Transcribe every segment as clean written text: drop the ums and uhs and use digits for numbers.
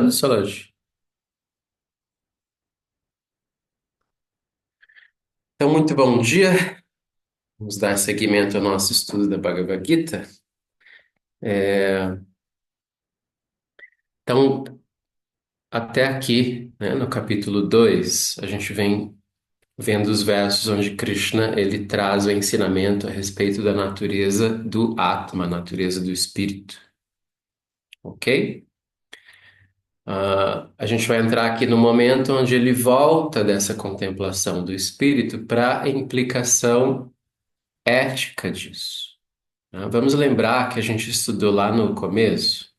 escutando, Solange? Então, muito bom dia. Vamos dar seguimento ao nosso estudo da Bhagavad Gita. Então, até aqui, né, no capítulo 2, a gente vem vendo os versos onde Krishna ele traz o ensinamento a respeito da natureza do Atma, a natureza do espírito, ok? A gente vai entrar aqui no momento onde ele volta dessa contemplação do espírito para a implicação ética disso. Vamos lembrar que a gente estudou lá no começo,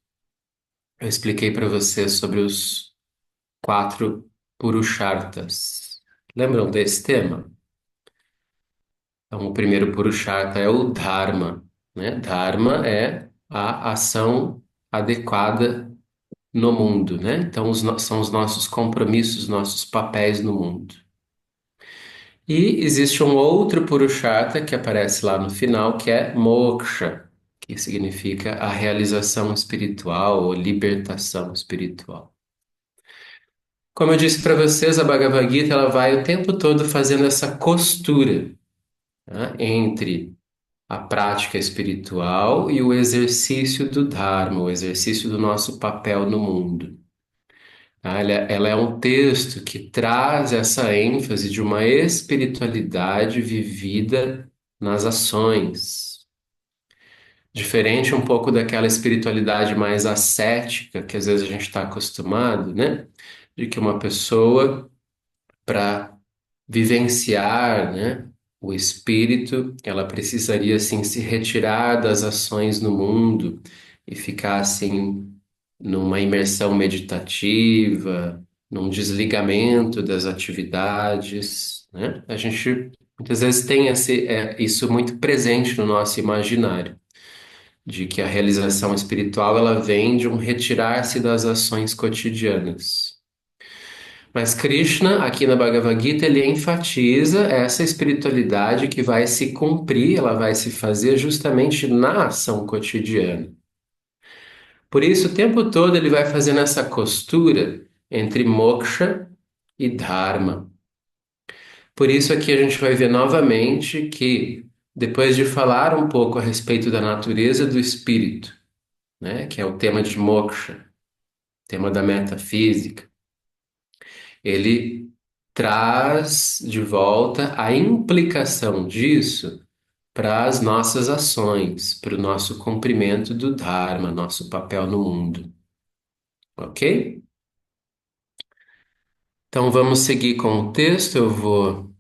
eu expliquei para você sobre os quatro Purusharthas. Lembram desse tema? Então, o primeiro Purushartha é o Dharma, né? Dharma é a ação adequada no mundo, né? Então, são os nossos compromissos, nossos papéis no mundo. E existe um outro Purushartha que aparece lá no final, que é Moksha, que significa a realização espiritual ou libertação espiritual. Como eu disse para vocês, a Bhagavad Gita ela vai o tempo todo fazendo essa costura, né, entre a prática espiritual e o exercício do Dharma, o exercício do nosso papel no mundo. Tá? Ela é um texto que traz essa ênfase de uma espiritualidade vivida nas ações. Diferente um pouco daquela espiritualidade mais ascética que às vezes a gente está acostumado, né? De que uma pessoa, para vivenciar, né, o espírito, ela precisaria assim se retirar das ações no mundo e ficar assim numa imersão meditativa, num desligamento das atividades, né? A gente muitas vezes tem isso muito presente no nosso imaginário, de que a realização espiritual ela vem de um retirar-se das ações cotidianas. Mas Krishna, aqui na Bhagavad Gita, ele enfatiza essa espiritualidade que vai se cumprir, ela vai se fazer justamente na ação cotidiana. Por isso, o tempo todo ele vai fazendo essa costura entre moksha e dharma. Por isso, aqui a gente vai ver novamente que, depois de falar um pouco a respeito da natureza do espírito, né, que é o tema de moksha, tema da metafísica, ele traz de volta a implicação disso para as nossas ações, para o nosso cumprimento do Dharma, nosso papel no mundo. Ok? Então vamos seguir com o texto. Eu vou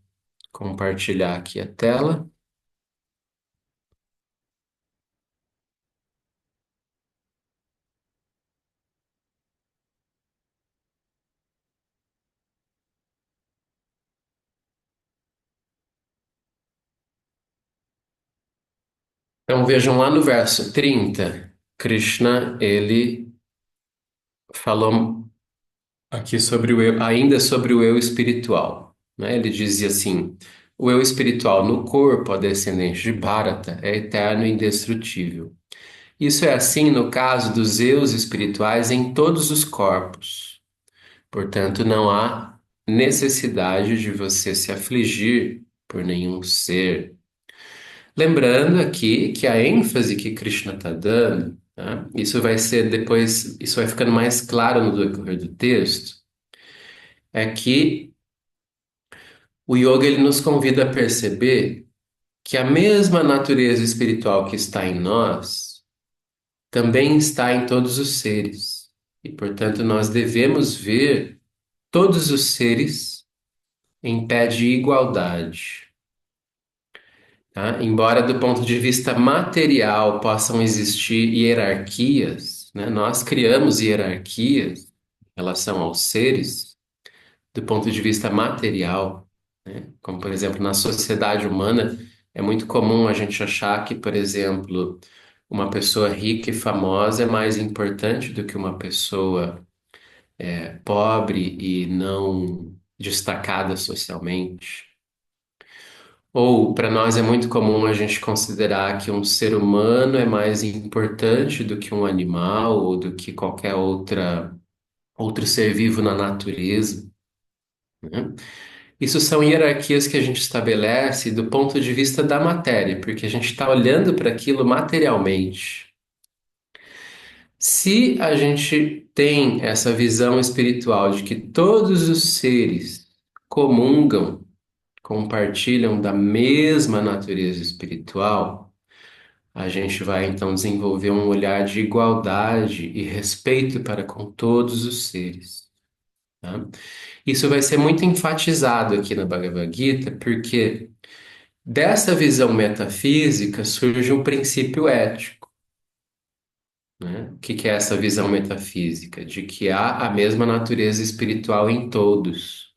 compartilhar aqui a tela. Então vejam lá no verso 30, Krishna, ele falou aqui sobre o eu, ainda sobre o eu espiritual, né? Ele dizia assim: o eu espiritual no corpo, a descendente de Bharata, é eterno e indestrutível. Isso é assim no caso dos eus espirituais em todos os corpos. Portanto, não há necessidade de você se afligir por nenhum ser. Lembrando aqui que a ênfase que Krishna está dando, tá? Isso vai ser depois, isso vai ficando mais claro no decorrer do texto, é que o yoga ele nos convida a perceber que a mesma natureza espiritual que está em nós também está em todos os seres. E, portanto, nós devemos ver todos os seres em pé de igualdade. Tá? Embora do ponto de vista material possam existir hierarquias, né? Nós criamos hierarquias em relação aos seres do ponto de vista material, né? Como, por exemplo, na sociedade humana, é muito comum a gente achar que, por exemplo, uma pessoa rica e famosa é mais importante do que uma pessoa pobre e não destacada socialmente. Ou para nós é muito comum a gente considerar que um ser humano é mais importante do que um animal ou do que qualquer outra outro ser vivo na natureza, né? Isso são hierarquias que a gente estabelece do ponto de vista da matéria, porque a gente está olhando para aquilo materialmente. Se a gente tem essa visão espiritual de que todos os seres comungam, compartilham da mesma natureza espiritual, a gente vai então desenvolver um olhar de igualdade e respeito para com todos os seres, tá? Isso vai ser muito enfatizado aqui na Bhagavad Gita, porque dessa visão metafísica surge um princípio ético, né? O que que é essa visão metafísica? De que há a mesma natureza espiritual em todos.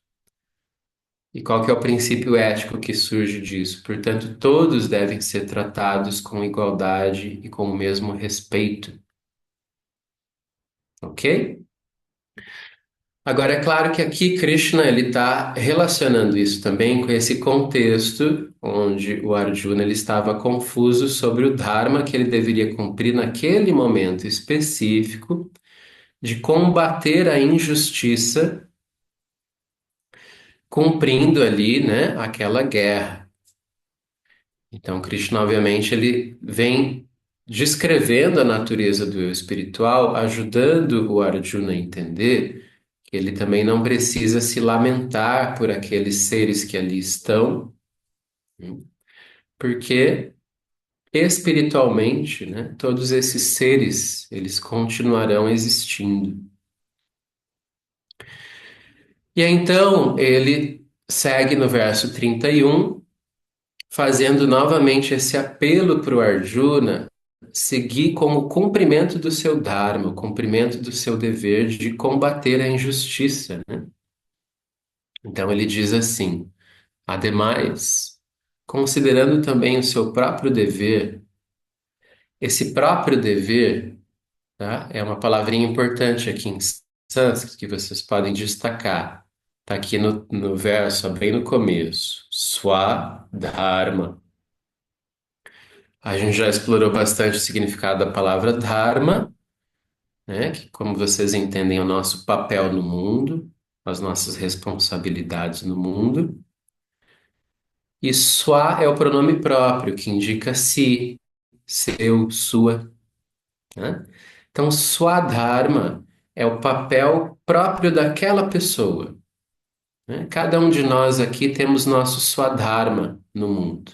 E qual que é o princípio ético que surge disso? Portanto, todos devem ser tratados com igualdade e com o mesmo respeito, ok? Agora, é claro que aqui Krishna ele está relacionando isso também com esse contexto onde o Arjuna ele estava confuso sobre o dharma que ele deveria cumprir naquele momento específico de combater a injustiça, cumprindo ali, né, aquela guerra. Então, Krishna, obviamente, ele vem descrevendo a natureza do eu espiritual, ajudando o Arjuna a entender que ele também não precisa se lamentar por aqueles seres que ali estão, né, porque espiritualmente, né, todos esses seres, eles continuarão existindo. E aí, então, ele segue no verso 31, fazendo novamente esse apelo para o Arjuna seguir com o cumprimento do seu dharma, o cumprimento do seu dever de combater a injustiça, né? Então ele diz assim: ademais, considerando também o seu próprio dever, esse próprio dever, tá? É uma palavrinha importante aqui em sânscrito que vocês podem destacar. Está aqui no verso, bem no começo. Swadharma. A gente já explorou bastante o significado da palavra dharma, né? Que, como vocês entendem, é o nosso papel no mundo, as nossas responsabilidades no mundo. E swa é o pronome próprio, que indica si, seu, sua, né? Então, swadharma é o papel próprio daquela pessoa, né? Cada um de nós aqui temos nosso swadharma no mundo,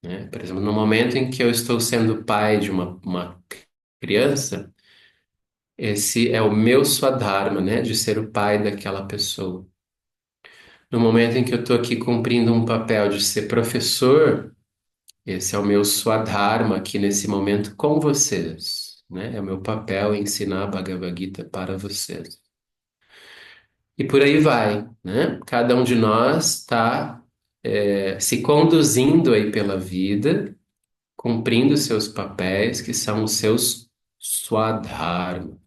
né? Por exemplo, no momento em que eu estou sendo pai de uma criança, esse é o meu Swadharma, né? De ser o pai daquela pessoa. No momento em que eu estou aqui cumprindo um papel de ser professor, esse é o meu Swadharma aqui nesse momento com vocês, né? É o meu papel ensinar a Bhagavad Gita para vocês. E por aí vai, né? Cada um de nós está se conduzindo aí pela vida, cumprindo seus papéis, que são os seus Swadharma.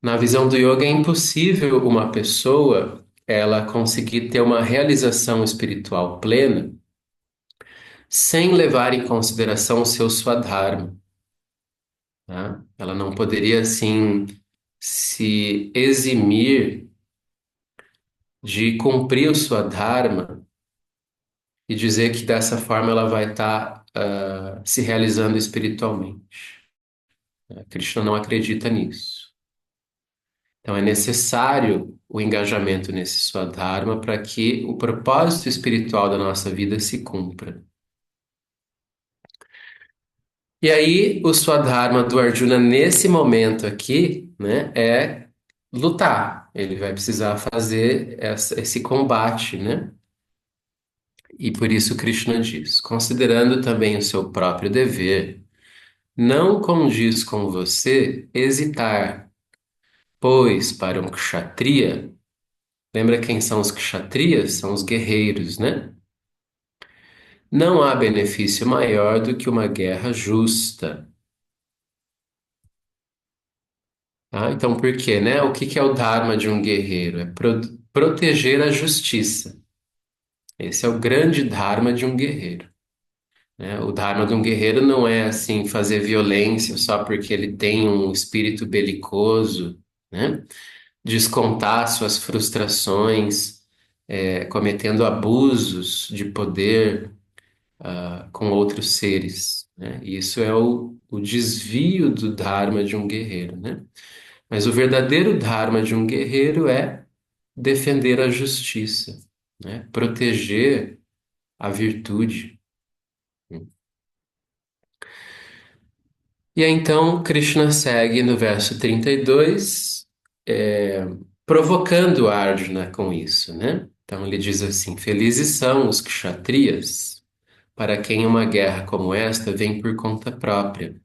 Na visão do yoga, é impossível uma pessoa ela conseguir ter uma realização espiritual plena sem levar em consideração o seu swadharma, tá? Ela não poderia, assim, se eximir de cumprir o swadharma e dizer que dessa forma ela vai estar se realizando espiritualmente. Krishna não acredita nisso. Então, é necessário o engajamento nesse Swadharma para que o propósito espiritual da nossa vida se cumpra. E aí, o Swadharma do Arjuna, nesse momento aqui, né, é lutar. Ele vai precisar fazer esse combate, né? E por isso Krishna diz: considerando também o seu próprio dever, não condiz com você hesitar, pois para um kshatriya. Lembra quem são os kshatriyas? São os guerreiros, né? Não há benefício maior do que uma guerra justa. Tá? Então, por quê, né? O que que é o dharma de um guerreiro? É proteger a justiça. Esse é o grande dharma de um guerreiro, né? O dharma de um guerreiro não é assim fazer violência só porque ele tem um espírito belicoso, né? Descontar suas frustrações, cometendo abusos de poder, com outros seres, né? E isso é o desvio do Dharma de um guerreiro, né? Mas o verdadeiro Dharma de um guerreiro é defender a justiça, né? Proteger a virtude. E aí, então, Krishna segue no verso 32, provocando Arjuna com isso, né? Então ele diz assim: Felizes são os kshatriyas, para quem uma guerra como esta vem por conta própria,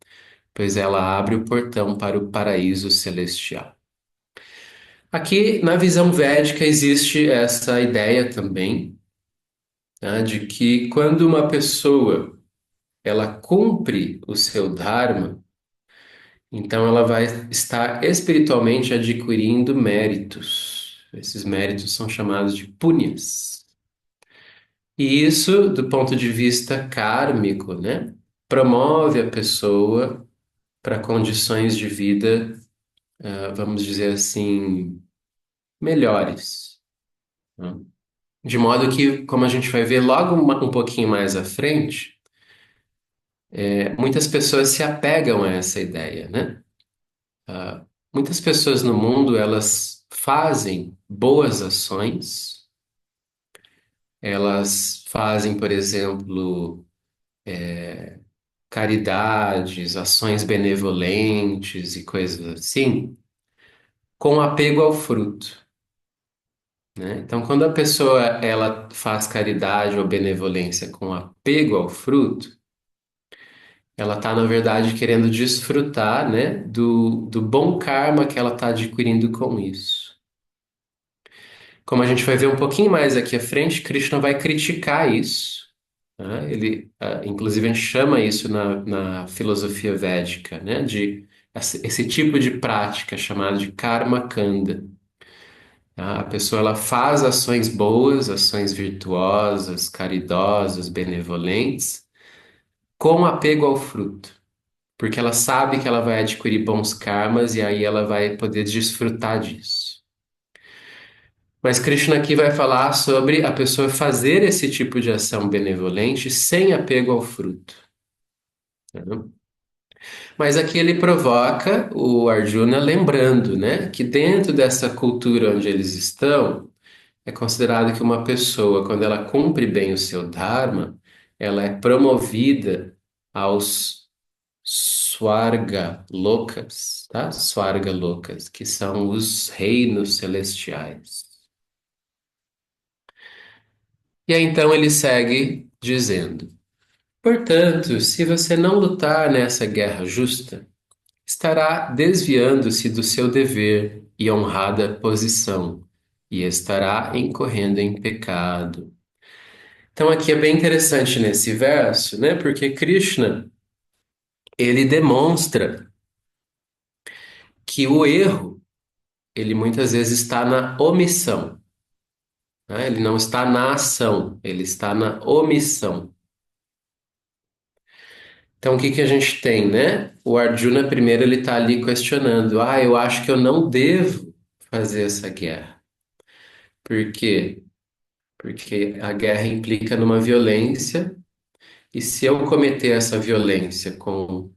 pois ela abre o portão para o paraíso celestial. Aqui, na visão védica, existe essa ideia também, tá, de que quando uma pessoa ela cumpre o seu dharma, então ela vai estar espiritualmente adquirindo méritos. Esses méritos são chamados de punyas. E isso, do ponto de vista kármico, né, promove a pessoa para condições de vida, vamos dizer assim, melhores, né? De modo que, como a gente vai ver logo um pouquinho mais à frente, muitas pessoas se apegam a essa ideia, né? Muitas pessoas no mundo, elas fazem boas ações, elas fazem, por exemplo, caridades, ações benevolentes e coisas assim, com apego ao fruto, né? Então, quando a pessoa ela faz caridade ou benevolência com apego ao fruto, ela está, na verdade, querendo desfrutar, né, do bom karma que ela está adquirindo com isso. Como a gente vai ver um pouquinho mais aqui à frente, Krishna vai criticar isso, né? Ele, inclusive, a gente chama isso na filosofia védica, né, de esse tipo de prática chamada de karma kanda. Tá? A pessoa ela faz ações boas, ações virtuosas, caridosas, benevolentes, com apego ao fruto. Porque ela sabe que ela vai adquirir bons karmas e aí ela vai poder desfrutar disso. Mas Krishna aqui vai falar sobre a pessoa fazer esse tipo de ação benevolente sem apego ao fruto, né? Mas aqui ele provoca o Arjuna lembrando, né, que dentro dessa cultura onde eles estão, é considerado que uma pessoa, quando ela cumpre bem o seu dharma, ela é promovida aos Swarga Lokas, tá? Swarga Lokas, que são os reinos celestiais. E aí então ele segue dizendo: Portanto, se você não lutar nessa guerra justa, estará desviando-se do seu dever e honrada posição, e estará incorrendo em pecado. Então aqui é bem interessante nesse verso, né? Porque Krishna, ele demonstra que o erro, ele muitas vezes está na omissão, né? Ele não está na ação, ele está na omissão. Então, o que que a gente tem, né? O Arjuna, primeiro, ele está ali questionando: eu acho que eu não devo fazer essa guerra. Por quê? Porque a guerra implica numa violência, e se eu cometer essa violência com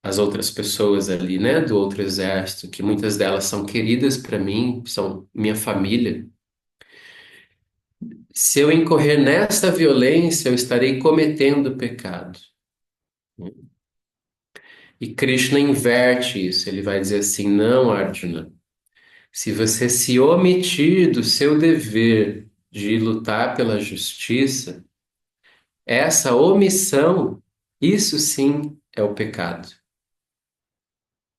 as outras pessoas ali, né, do outro exército, que muitas delas são queridas para mim, são minha família, se eu incorrer nessa violência, eu estarei cometendo pecado. E Krishna inverte isso, ele vai dizer assim: não, Arjuna. Se você se omitir do seu dever de lutar pela justiça, essa omissão, isso sim é o pecado.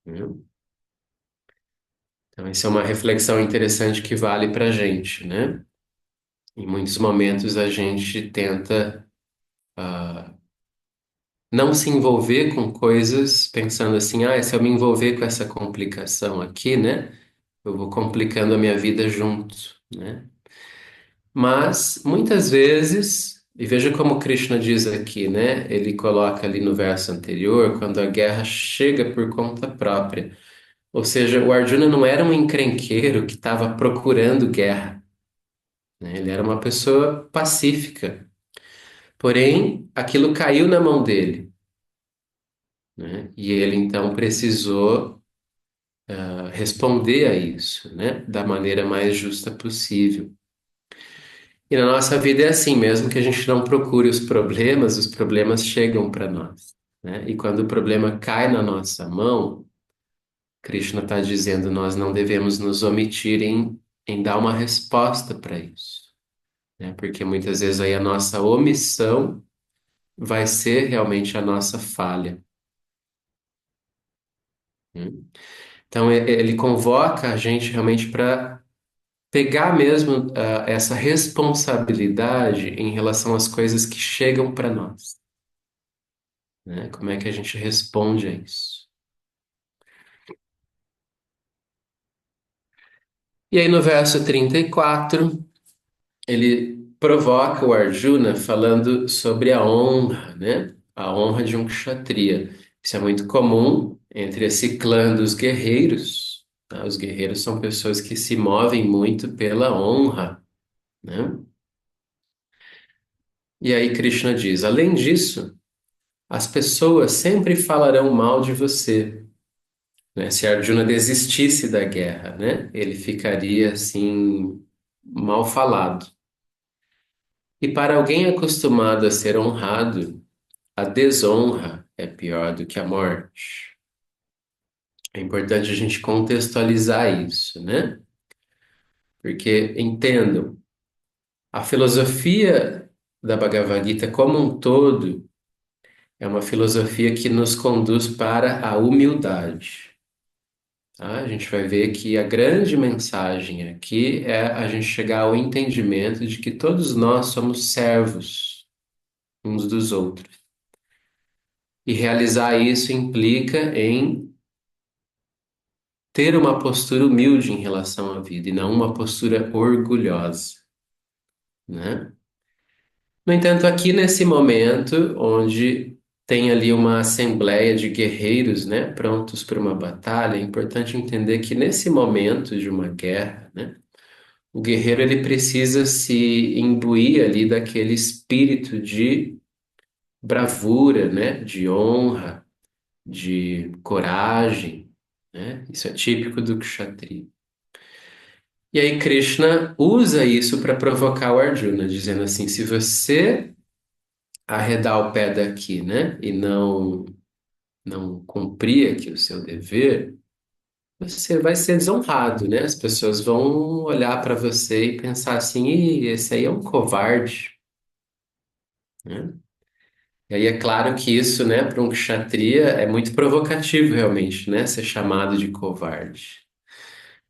Viu? Então, essa é uma reflexão interessante que vale para a gente, né? Em muitos momentos a gente tenta não se envolver com coisas pensando assim: se eu me envolver com essa complicação aqui, né? Eu vou complicando a minha vida junto, né? Mas muitas vezes, e veja como Krishna diz aqui, né? Ele coloca ali no verso anterior, quando a guerra chega por conta própria. Ou seja, o Arjuna não era um encrenqueiro que estava procurando guerra, né? Ele era uma pessoa pacífica. Porém, aquilo caiu na mão dele, né? E ele então precisou responder a isso, né? Da maneira mais justa possível. E na nossa vida é assim, mesmo que a gente não procure os problemas chegam para nós, né? E quando o problema cai na nossa mão, Krishna está dizendo, nós não devemos nos omitir em dar uma resposta para isso, né? Porque muitas vezes aí a nossa omissão vai ser realmente a nossa falha, né? Então ele convoca a gente realmente para pegar mesmo essa responsabilidade em relação às coisas que chegam para nós, né? Como é que a gente responde a isso? E aí no verso 34 ele provoca o Arjuna falando sobre a honra, né? A honra de um kshatriya. Isso é muito comum entre esse clã dos guerreiros, tá? Os guerreiros são pessoas que se movem muito pela honra, né? E aí Krishna diz: além disso, as pessoas sempre falarão mal de você, né? Se Arjuna desistisse da guerra, né? Ele ficaria assim mal falado. E para alguém acostumado a ser honrado, a desonra é pior do que a morte. É importante a gente contextualizar isso, né? Porque entendam, a filosofia da Bhagavad Gita como um todo é uma filosofia que nos conduz para a humildade. Tá? A gente vai ver que a grande mensagem aqui é a gente chegar ao entendimento de que todos nós somos servos uns dos outros. E realizar isso implica em ter uma postura humilde em relação à vida e não uma postura orgulhosa, né? No entanto, aqui nesse momento, onde tem ali uma assembleia de guerreiros, né, prontos para uma batalha, é importante entender que nesse momento de uma guerra, né, o guerreiro ele precisa se imbuir ali daquele espírito de bravura, né, de honra, de coragem, né? Isso é típico do kshatriya. E aí Krishna usa isso para provocar o Arjuna, dizendo assim: se você arredar o pé daqui, né, e não cumprir aqui o seu dever, você vai ser desonrado, né? As pessoas vão olhar para você e pensar assim: ih, esse aí é um covarde, né? E aí é claro que isso, né, para um kshatriya é muito provocativo realmente, né, ser chamado de covarde.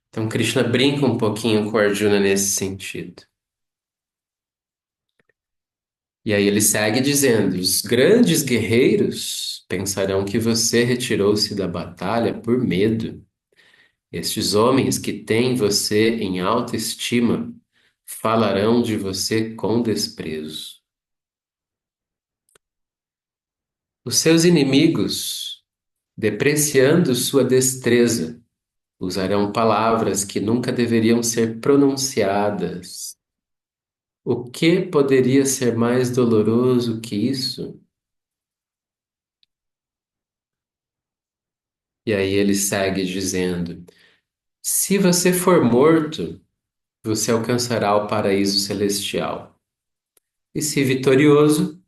Então Krishna brinca um pouquinho com Arjuna nesse sentido. E aí ele segue dizendo: os grandes guerreiros pensarão que você retirou-se da batalha por medo. Estes homens que têm você em alta estima falarão de você com desprezo. Os seus inimigos, depreciando sua destreza, usarão palavras que nunca deveriam ser pronunciadas. O que poderia ser mais doloroso que isso? E aí ele segue dizendo: se você for morto, você alcançará o paraíso celestial. E se vitorioso,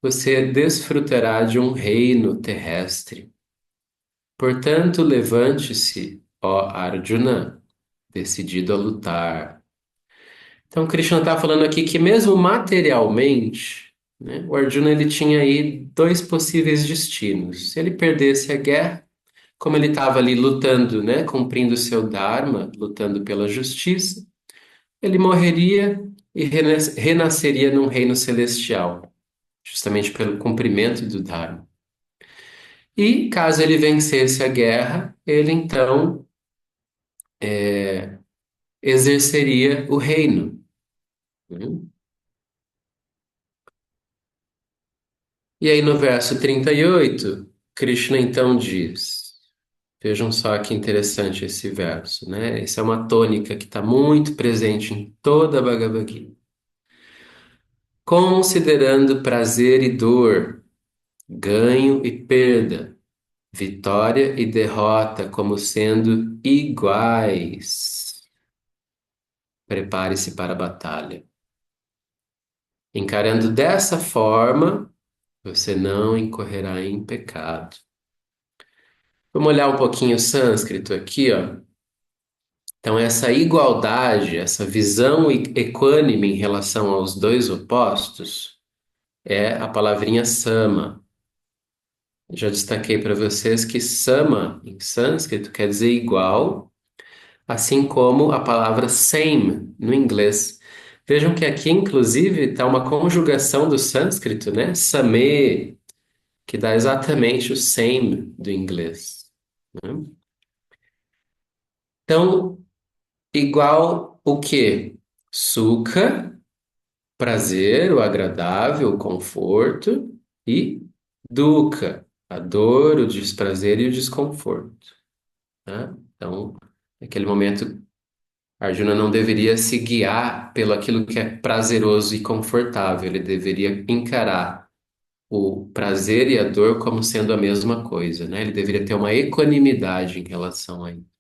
você desfrutará de um reino terrestre. Portanto, levante-se, ó Arjuna, decidido a lutar. Então, Krishna está falando aqui que mesmo materialmente, né, o Arjuna ele tinha aí dois possíveis destinos. Se ele perdesse a guerra, como ele estava ali lutando, né, cumprindo o seu dharma, lutando pela justiça, ele morreria e renasceria num reino celestial, justamente pelo cumprimento do Dharma. E caso ele vencesse a guerra, ele então exerceria o reino, né? E aí no verso 38, Krishna então diz: Vejam só que interessante esse verso, né? Essa é uma tônica que está muito presente em toda a Bhagavad Gita. Considerando prazer e dor, ganho e perda, vitória e derrota como sendo iguais, prepare-se para a batalha. Encarando dessa forma, você não incorrerá em pecado. Vamos olhar um pouquinho o sânscrito aqui, ó. Então, essa igualdade, essa visão equânime em relação aos dois opostos, é a palavrinha sama. Já destaquei para vocês que sama, em sânscrito, quer dizer igual, assim como a palavra same, no inglês. Vejam que aqui, inclusive, está uma conjugação do sânscrito, né? Same, que dá exatamente o same do inglês, né? Então, igual o quê? Sukha, prazer, o agradável, o conforto, e dukkha, a dor, o desprazer e o desconforto, né? Então, naquele momento, Arjuna não deveria se guiar pelo aquilo que é prazeroso e confortável, ele deveria encarar o prazer e a dor como sendo a mesma coisa, né? Ele deveria ter uma equanimidade em relação a isso.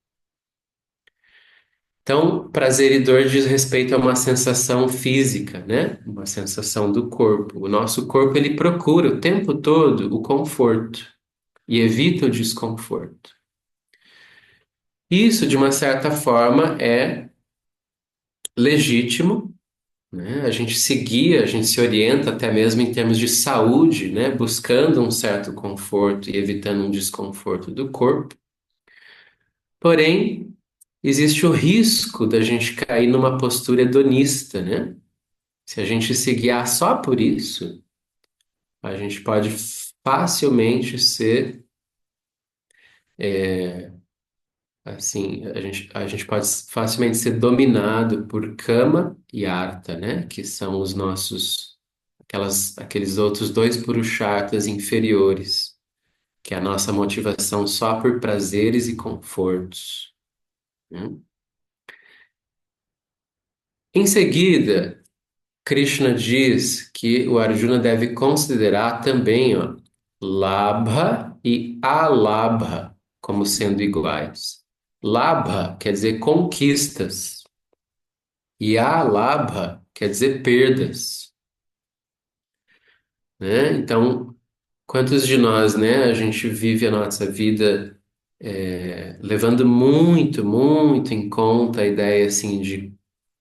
Então, prazer e dor diz respeito a uma sensação física, né? Uma sensação do corpo. O nosso corpo ele procura o tempo todo o conforto e evita o desconforto. Isso, de uma certa forma, é legítimo, né? A gente se guia, a gente se orienta até mesmo em termos de saúde, né? Buscando um certo conforto e evitando um desconforto do corpo. Porém, existe o risco da gente cair numa postura hedonista, né? Se a gente se guiar só por isso, a gente pode facilmente ser, assim, a gente pode facilmente ser dominado por Kama e Artha, né? Que são os nossos, aqueles outros dois purusharthas inferiores, que é a nossa motivação só por prazeres e confortos, né? Em seguida, Krishna diz que o Arjuna deve considerar também, ó, Labha e Alabha como sendo iguais. Labha quer dizer conquistas e Alabha quer dizer perdas, né? Então, quantos de nós, né, a gente vive a nossa vida levando muito, muito em conta a ideia assim de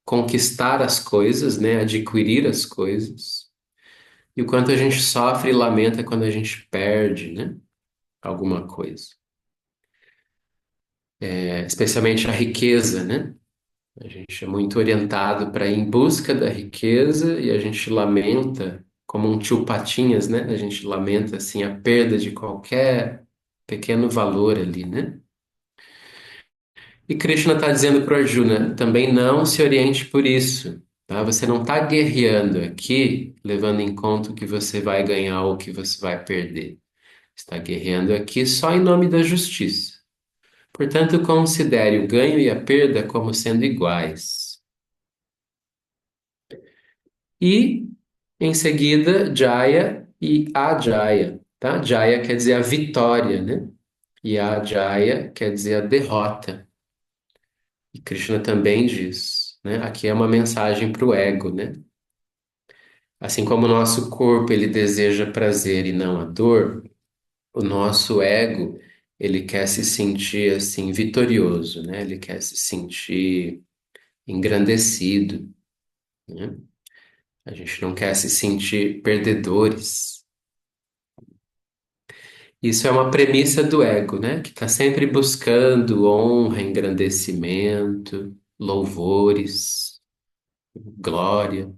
conquistar as coisas, né, adquirir as coisas. E o quanto a gente sofre e lamenta quando a gente perde, né? Alguma coisa. Especialmente a riqueza, né? A gente é muito orientado para ir em busca da riqueza e a gente lamenta, como um tio Patinhas, né? A gente lamenta, assim, a perda de qualquer pequeno valor ali, né? E Krishna está dizendo para Arjuna, também não se oriente por isso, tá? Você não está guerreando aqui, levando em conta o que você vai ganhar ou o que você vai perder. Está guerreando aqui só em nome da justiça. Portanto, considere o ganho e a perda como sendo iguais. E, em seguida, Jaya e Ajaya, tá? Jaya quer dizer a vitória, né? E Ajaya quer dizer a derrota. E Krishna também diz, né? Aqui é uma mensagem para o ego, né? Assim como o nosso corpo ele deseja prazer e não a dor, o nosso ego ele quer se sentir assim vitorioso, né? Ele quer se sentir engrandecido, né? A gente não quer se sentir perdedores. Isso é uma premissa do ego, né? Que está sempre buscando honra, engrandecimento, louvores, glória.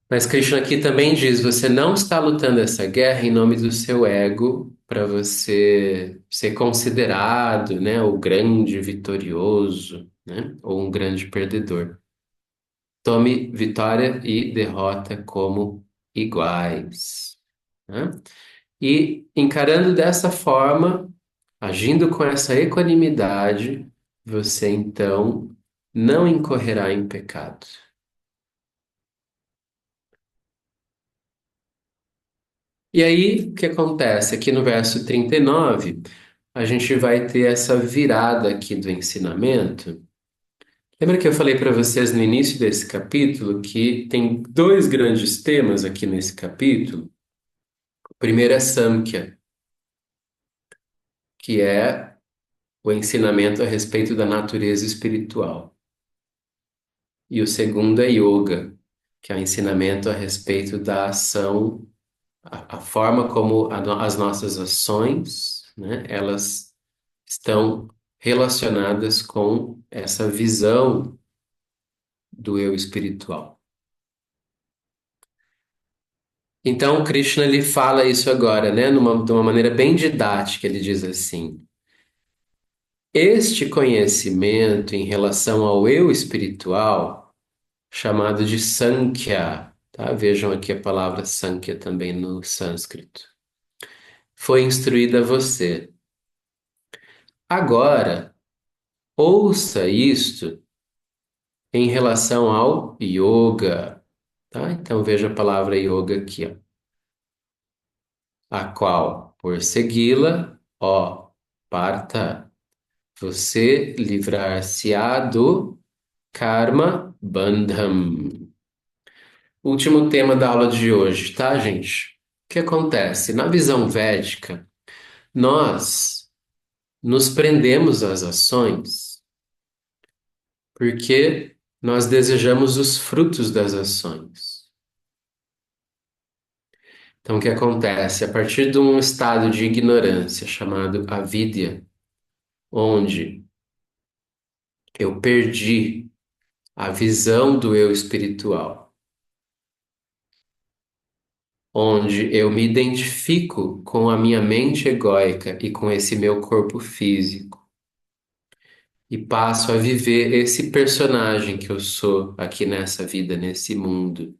Mas Krishna aqui também diz: você não está lutando essa guerra em nome do seu ego para você ser considerado, né, o grande vitorioso, né, ou um grande perdedor. Tome vitória e derrota como iguais, né? E encarando dessa forma, Agindo com essa equanimidade, você então não incorrerá em pecado. E aí, o que acontece? Aqui no verso 39, a gente vai ter essa virada aqui do ensinamento. Lembra que eu falei para vocês no início desse capítulo que tem dois grandes temas aqui nesse capítulo? O primeiro é Samkhya, que é o ensinamento a respeito da natureza espiritual. E o segundo é Yoga, que é o ensinamento a respeito da ação, a forma como as nossas ações, né, elas estão relacionadas com essa visão do eu espiritual. Então, Krishna ele fala isso agora, né, de uma maneira bem didática. Ele diz assim: este conhecimento em relação ao eu espiritual, chamado de Sankhya, tá? Vejam aqui a palavra Sankhya também no sânscrito, foi instruído a você. Agora, ouça isto em relação ao yoga, tá? Então veja a palavra yoga aqui, ó. A qual, por segui-la, ó, Partha, você livrar-se-á do Karma Bandham. Último tema da aula de hoje, tá, gente? O que acontece? Na visão védica, nós nos prendemos às ações porque nós desejamos os frutos das ações. Então, o que acontece? A partir de um estado de ignorância chamado avidya, onde eu perdi a visão do eu espiritual, onde eu me identifico com a minha mente egóica e com esse meu corpo físico, e passo a viver esse personagem que eu sou aqui nessa vida, nesse mundo.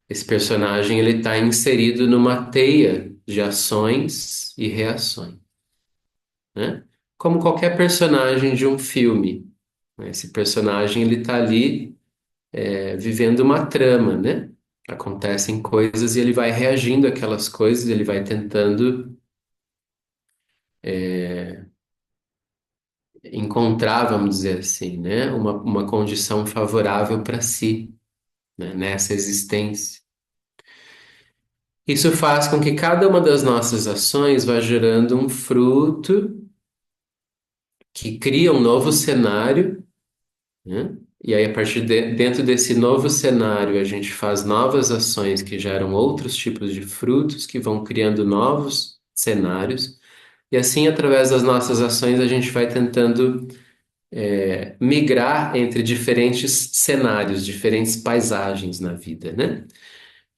Esse personagem ele está inserido numa teia de ações e reações, né? Como qualquer personagem de um filme, né? Esse personagem ele está ali vivendo uma trama, né? Acontecem coisas e ele vai reagindo àquelas coisas, ele vai tentando encontrar, vamos dizer assim, né? Uma condição favorável para si, né? Nessa existência. Isso faz com que cada uma das nossas ações vá gerando um fruto que cria um novo cenário, né? E aí, a partir dentro desse novo cenário, a gente faz novas ações que geram outros tipos de frutos, que vão criando novos cenários. E assim, através das nossas ações, a gente vai tentando migrar entre diferentes cenários, diferentes paisagens na vida, né?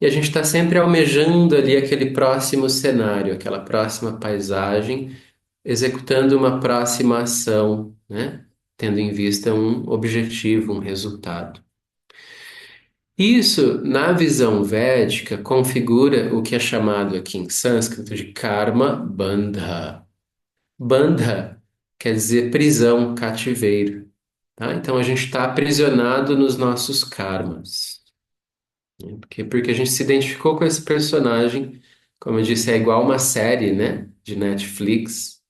E a gente está sempre almejando ali aquele próximo cenário, aquela próxima paisagem, executando uma próxima ação, né? Tendo em vista um objetivo, um resultado. Isso, na visão védica, configura o que é chamado aqui em sânscrito de karma bandha. Bandha quer dizer prisão, cativeiro, tá? Então a gente está aprisionado nos nossos karmas, né? Porque a gente se identificou com esse personagem, como eu disse, é igual uma série, né, de Netflix.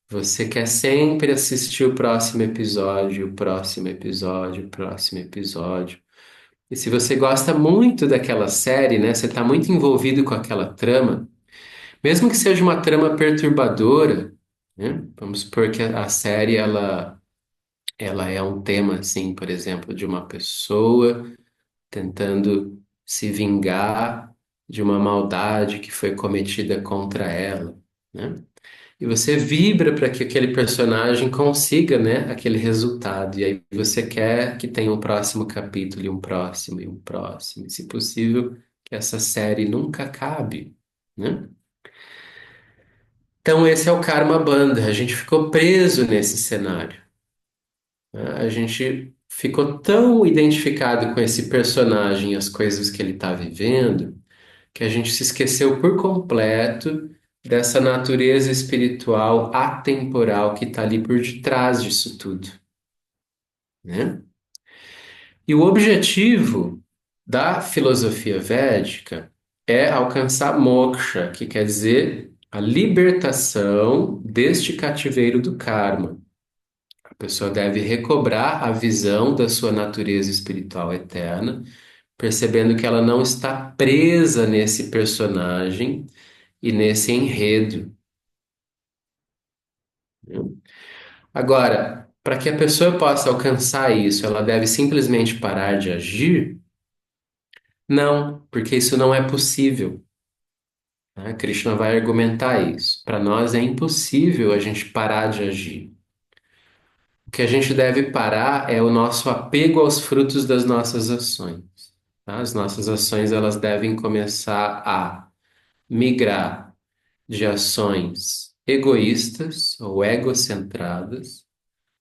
Você quer sempre assistir o próximo episódio, o próximo episódio, o próximo episódio. E se você gosta muito daquela série, né, você está muito envolvido com aquela trama, mesmo que seja uma trama perturbadora, né, vamos supor que a série ela é um tema, assim, por exemplo, de uma pessoa tentando se vingar de uma maldade que foi cometida contra ela, né? E você vibra para que aquele personagem consiga, né, aquele resultado. E aí você quer que tenha um próximo capítulo, e um próximo, e um próximo. E, se possível, que essa série nunca acabe, né? Então, esse é o Karma Bandha. A gente ficou preso nesse cenário, né? A gente ficou tão identificado com esse personagem e as coisas que ele está vivendo, que a gente se esqueceu por completo dessa natureza espiritual atemporal que está ali por detrás disso tudo, né? E o objetivo da filosofia védica é alcançar moksha, que quer dizer a libertação deste cativeiro do karma. A pessoa deve recobrar a visão da sua natureza espiritual eterna, percebendo que ela não está presa nesse personagem e nesse enredo, né? Agora, para que a pessoa possa alcançar isso, ela deve simplesmente parar de agir? Não, porque isso não é possível, né? Krishna vai argumentar isso. Para nós é impossível a gente parar de agir. O que a gente deve parar é o nosso apego aos frutos das nossas ações, tá? As nossas ações elas devem começar a migrar de ações egoístas ou egocentradas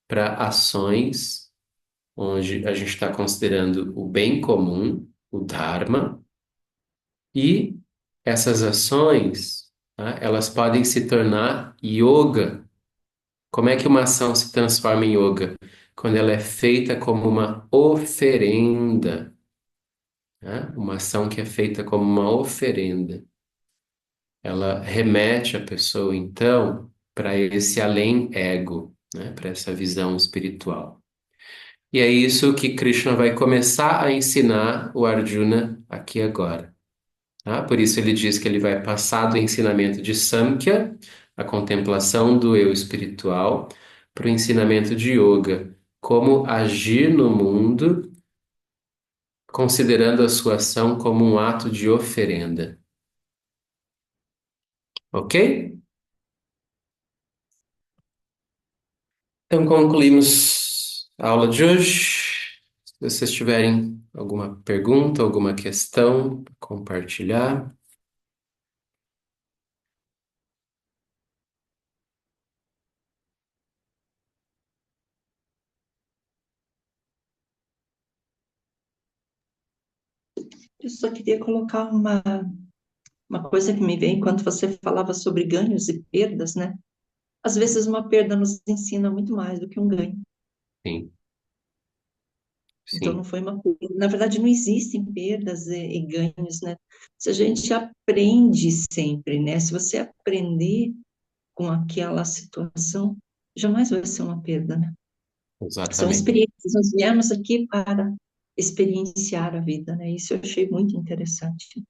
para ações onde a gente está considerando o bem comum, o Dharma, e essas ações, tá, elas podem se tornar yoga. Como é que uma ação se transforma em yoga? Quando ela é feita como uma oferenda, né? Uma ação que é feita como uma oferenda. Ela remete a pessoa, então, para esse além-ego, né? Para essa visão espiritual. E é isso que Krishna vai começar a ensinar o Arjuna aqui agora, tá? Por isso ele diz que ele vai passar do ensinamento de Samkhya, a contemplação do eu espiritual, para o ensinamento de Yoga, como agir no mundo, considerando a sua ação como um ato de oferenda. Ok? Então concluímos a aula de hoje. Se vocês tiverem alguma pergunta, alguma questão, compartilhar. Eu só queria colocar uma coisa que me veio enquanto você falava sobre ganhos e perdas, né? Às vezes uma perda nos ensina muito mais do que um ganho. Sim, Então não sim, foi uma perda. Na verdade, não existem perdas e ganhos, né? Se a gente aprende sempre, né? Se você aprender com aquela situação, jamais vai ser uma perda, né? São exatamente. experiências. Nós viemos aqui para experienciar a vida, né? Isso eu achei muito interessante.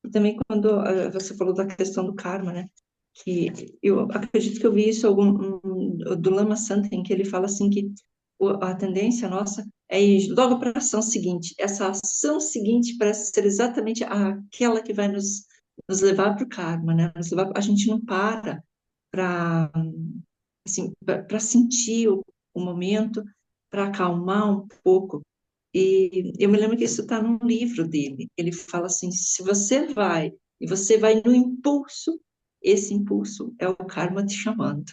E também quando você falou da questão do karma, né? Que eu acredito que eu vi isso do Lama Santa, em que ele fala assim que a tendência nossa é ir logo para a ação seguinte. Essa ação seguinte parece ser exatamente aquela que vai nos levar para o karma, né? A gente não para assim, para sentir o momento, para acalmar um pouco. E eu me lembro que isso está num livro dele. Ele fala assim: se você vai e você vai no impulso, esse impulso é o karma te chamando.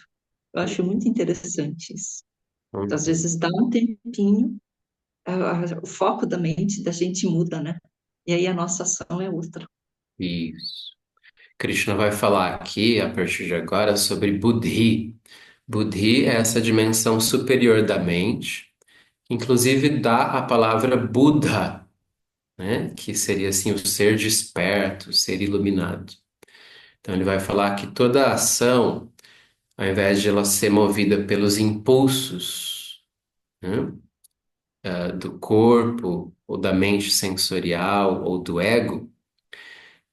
Eu acho muito interessante isso. Então, às Uhum. vezes dá um tempinho, o foco da mente da gente muda, né? E aí a nossa ação é outra. Isso. Krishna vai falar aqui, a partir de agora, sobre Buddhi. Buddhi é essa dimensão superior da mente, inclusive dá a palavra Buddha, né? Que seria assim o ser desperto, o ser iluminado. Então ele vai falar que toda ação, ao invés de ela ser movida pelos impulsos, né, do corpo, ou da mente sensorial, ou do ego,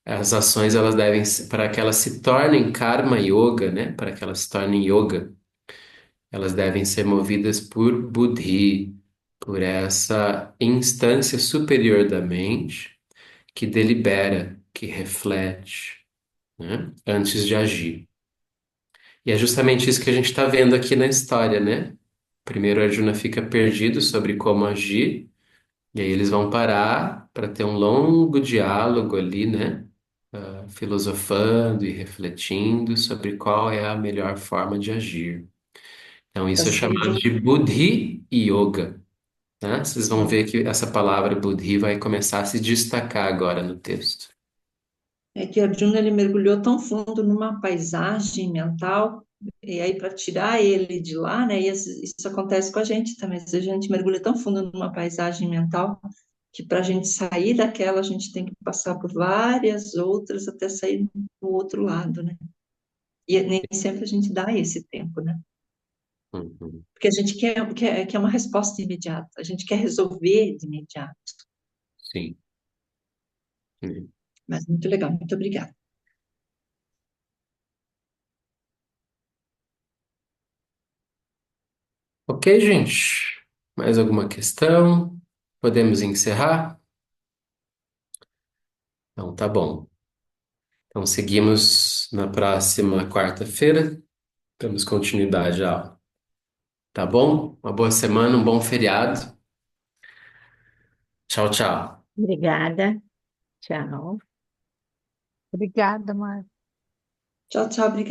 as ações elas devem, para que elas se tornem karma yoga, né? Para que elas se tornem yoga, elas devem ser movidas por buddhi, por essa instância superior da mente que delibera, que reflete, né? Antes de agir. E é justamente isso que a gente está vendo aqui na história, né? Primeiro Arjuna fica perdido sobre como agir, e aí eles vão parar para ter um longo diálogo ali, né? Filosofando e refletindo sobre qual é a melhor forma de agir. Então, Tá isso é chamado sempre de Buddhi Yoga, né? Vocês vão ver que essa palavra Buddhi vai começar a se destacar agora no texto. É que Arjuna ele mergulhou tão fundo numa paisagem mental, e aí para tirar ele de lá, né? E isso acontece com a gente também. A gente mergulha tão fundo numa paisagem mental que para a gente sair daquela, a gente tem que passar por várias outras até sair do outro lado, né? E nem sempre a gente dá esse tempo, né? Uhum. Porque a gente quer uma resposta imediata, a gente quer resolver de imediato. Sim. Uhum. Mas muito legal, muito obrigada. Ok, gente? Mais alguma questão? Podemos encerrar? Então, tá bom. Então, seguimos na próxima quarta-feira. Damos continuidade à aula. Tá bom? Uma boa semana, um bom feriado. Tchau, tchau. Obrigada. Tchau. Obrigada, Mar. Tchau, tchau, obrigada.